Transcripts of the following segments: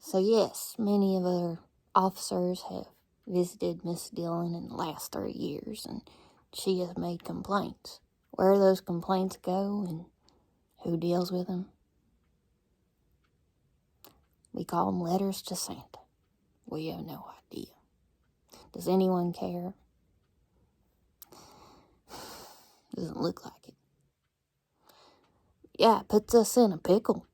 So yes, many of our officers have visited Miss Dillon in the last 3 years, and she has made complaints. Where those complaints go and who deals with them, we call them letters to Santa. We have no idea. Does anyone care? Doesn't look like it. Yeah, it puts us in a pickle.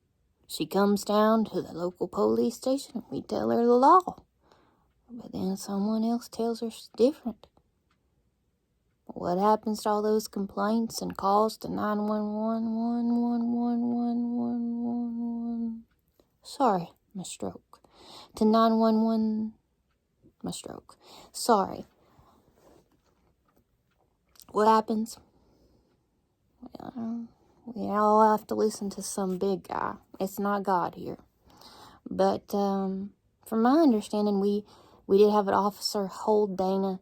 She comes down to the local police station and we tell her the law. But then someone else tells her it's different. What happens to all those complaints and calls to 911? Sorry, my stroke. To 911, my stroke. Sorry. What happens? We all have to listen to some big guy. It's not God here. But from my understanding, we did have an officer hold Dana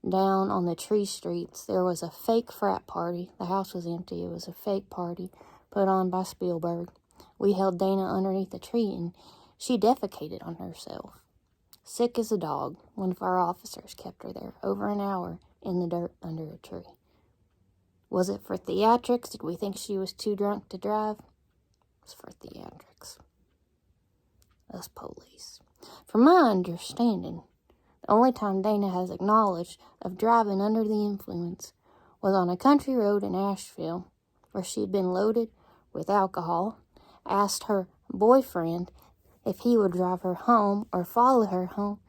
down on the tree streets. There was a fake frat party. The house was empty. It was a fake party put on by Spielberg. We held Dana underneath a tree, and she defecated on herself. Sick as a dog. One of our officers kept her there over an hour in the dirt under a tree. Was it for theatrics? Did we think she was too drunk to drive? It was for theatrics. Us police. From my understanding, the only time Dana has acknowledged of driving under the influence was on a country road in Asheville, where she had been loaded with alcohol, asked her boyfriend if he would drive her home or follow her home,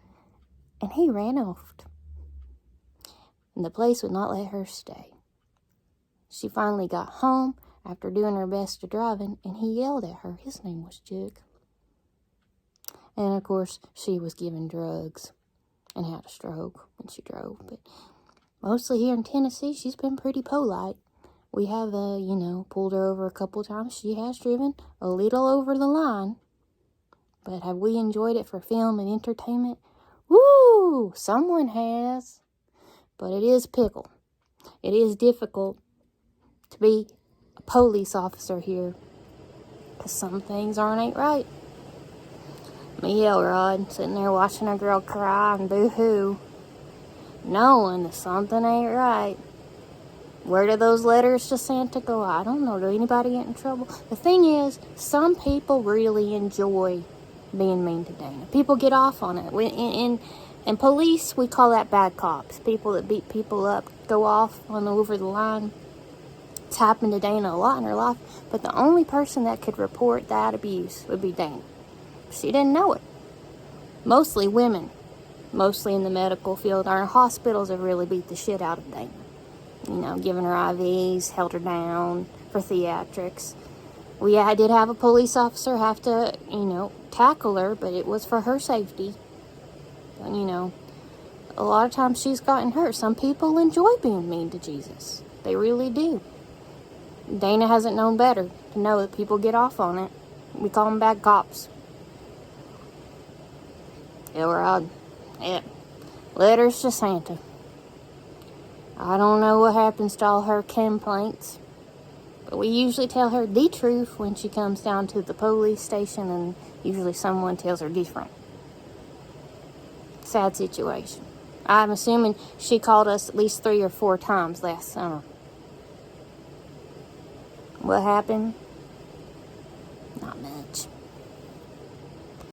and he ran off. And the police would not let her stay. She finally got home after doing her best to driving, and he yelled at her. His name was Jug. And, of course, she was given drugs and had a stroke when she drove. But mostly here in Tennessee, she's been pretty polite. We have, pulled her over a couple times. She has driven a little over the line. But have we enjoyed it for film and entertainment? Woo! Someone has. But it is pickle. It is difficult to be a police officer here, because some things ain't right. Me, Elrod, sitting there watching a girl cry and boo-hoo, knowing that something ain't right. Where do those letters to Santa go? I don't know. Do anybody get in trouble? The thing is, some people really enjoy being mean to Dana. People get off on it. In police, we call that bad cops. People that beat people up, go off on over the line. It's happened to Dana a lot in her life, but the only person that could report that abuse would be Dana. She didn't know it. Mostly women, mostly in the medical field. Our hospitals have really beat the shit out of Dana. Giving her IVs, held her down for theatrics. I did have a police officer have to, tackle her, but it was for her safety. But, a lot of times she's gotten hurt. Some people enjoy being mean to Jesus. They really do. Dana hasn't known better to know that people get off on it. We call them bad cops. Elrod. Yeah. Letters to Santa. I don't know what happens to all her complaints, but we usually tell her the truth when she comes down to the police station, and usually someone tells her different. Sad situation. I'm assuming she called us at least 3 or 4 times last summer. What happened? Not much.